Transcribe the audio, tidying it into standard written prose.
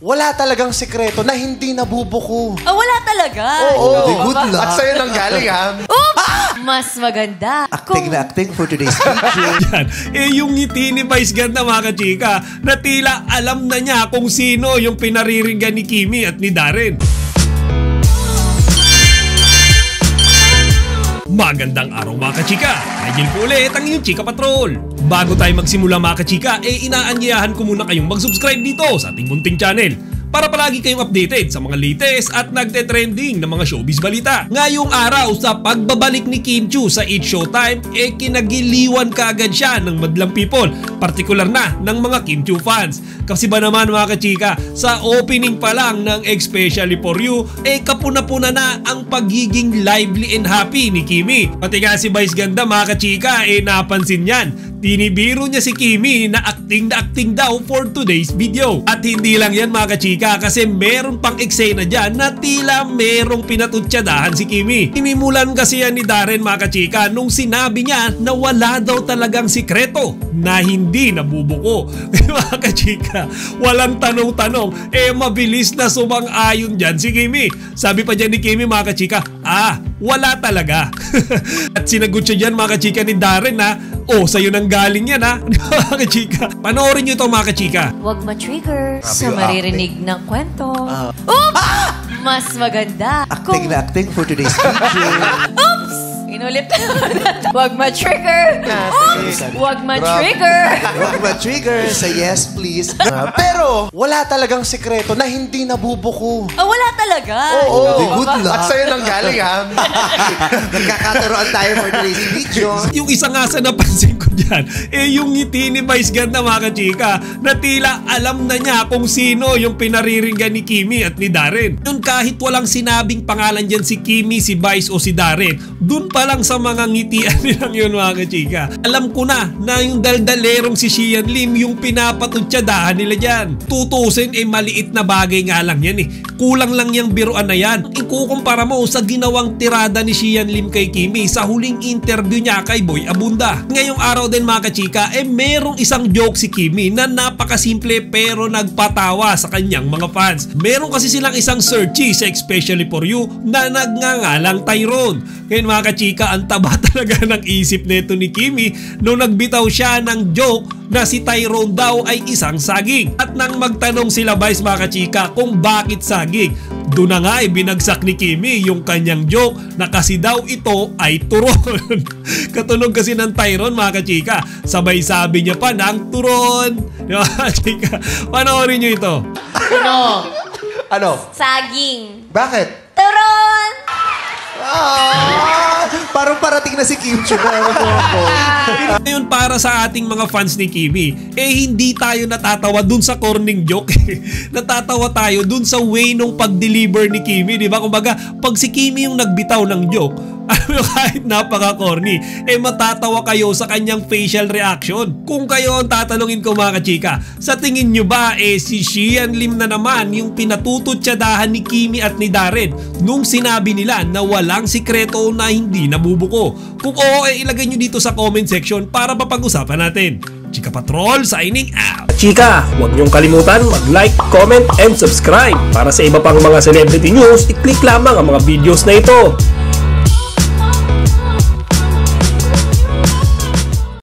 Wala talagang sekreto na hindi nabubuko. Wala talaga. Oo. Good luck. At sa'yo nang galing, ha? Mas maganda. Acting na acting for today's video. Yan. Yung ngiti ni Vice Ganda, mga kachika, na tila alam na niya kung sino yung pinariringgan ni Kimi at ni Darren. Magandang araw, mga kachika. Nagyan po ulit ang inyong Chika Patrol. Bago tayo magsimula, mga kachika, inaanyayahan ko muna kayong mag-subscribe dito sa ating munting channel para palagi kayong updated sa mga latest at nagte-trending na mga showbiz balita. Ngayong araw, sa pagbabalik ni Kim Chiu sa It's Showtime, kinagiliwan kaagad siya ng madlang people, partikular na ng mga Kim Chiu fans. Kasi ba naman, mga kachika, sa opening pa lang ng Especially For You, kapuna-puna na ang pagiging lively and happy ni Kimi. Pati nga si Vice Ganda, mga kachika, napansin yan. Tinibiro niya si Kimi na acting daw for today's video. At hindi lang yan, mga kachika, kasi meron pang eksena dyan na tila merong pinatutsadahan si Kimi. Inimulan kasi yan ni Darren, mga kachika, nung sinabi niya na wala daw talagang sikreto na hindi nabubuko. Mga kachika, walang tanong-tanong, mabilis na sumang-ayon dyan si Kimi. Sabi pa dyan ni Kimi, mga kachika, wala talaga. At sinagot siya dyan, mga kachika, ni Darren na, sa'yo nang galing yan, ha? Mga kachika, panoorin nyo ito, mga kachika. Huwag ma-trigger sa maririnig ng kwento. Mas maganda. Acting na acting for today's video. Oops! Inulit na. Huwag ma-trigger. Oops! Huwag ma-trigger. Huwag ma-trigger sa yes please. Pero, wala talagang sekreto na hindi nabubuko. Wala talaga. Good luck. At sa'yo nang galing, ha? Nagkakataroan tayo for today's video. Yung isa nga sa napansin ko dyan, yung ngiti ni Vice Ganda, mga kachika, na tila alam na niya kung sino yung pinariringgan ni Kimi at ni Darren. Yun, kahit walang sinabing pangalan dyan si Kimi, si Vice o si Darren, dun pa lang sa mga ngitian nilang yun, mga kachika, alam ko na yung daldalerong si Xian Lim yung pinapatutsadahan nila dyan. Tutusin, maliit na bagay nga lang yan. Kulang lang yung biruan na yan. Ikukumpara mo sa ginawang tirada ni Xian Lim kay Kimi sa huling interview niya kay Boy Abunda. Ngayong araw din, mga kachika, merong isang joke si Kimi na napakasimple pero nagpatawa sa kanyang mga fans. Meron kasi silang isang searchy sa Especially For You na nagngangalang Tyrone. Ngayon, mga kachika, ang taba talaga ng isip nito ni Kimi nung nagbitaw siya ng joke na si Tyrone daw ay isang saging. At nang magtanong sila, Vice, mga kachika, kung bakit saging, doon na nga binagsak ni Kimi yung kanyang joke na kasi daw ito ay turon. Katunog kasi ng Tyrone, mga kachika. Sabay sabi niya pa ng turon. Mga kachika, panoorin nyo ito. Ano? Saging. Bakit? Turon! Parang parating na si Kim Chiu. Ngayon, para sa ating mga fans ni Kimi, hindi tayo natatawa dun sa corning joke. Natatawa tayo dun sa way nung pag-deliver ni Kimi, di ba? Kumbaga, pag si Kimi yung nagbitaw ng joke, kahit napaka-corny, matatawa kayo sa kanyang facial reaction. Kung kayo ang tatanungin ko, mga kachika, sa tingin nyo ba si Xian Lim na naman yung pinatututsadahan ni Kimi at ni Darren nung sinabi nila na walang sikreto na hindi nabubuko? Kung oo, ilagay nyo dito sa comment section para mapag-usapan natin. Chika Patrol signing out! Chika, huwag niyong kalimutan mag-like, comment, and subscribe. Para sa iba pang mga celebrity news, i-click lamang ang mga videos na ito.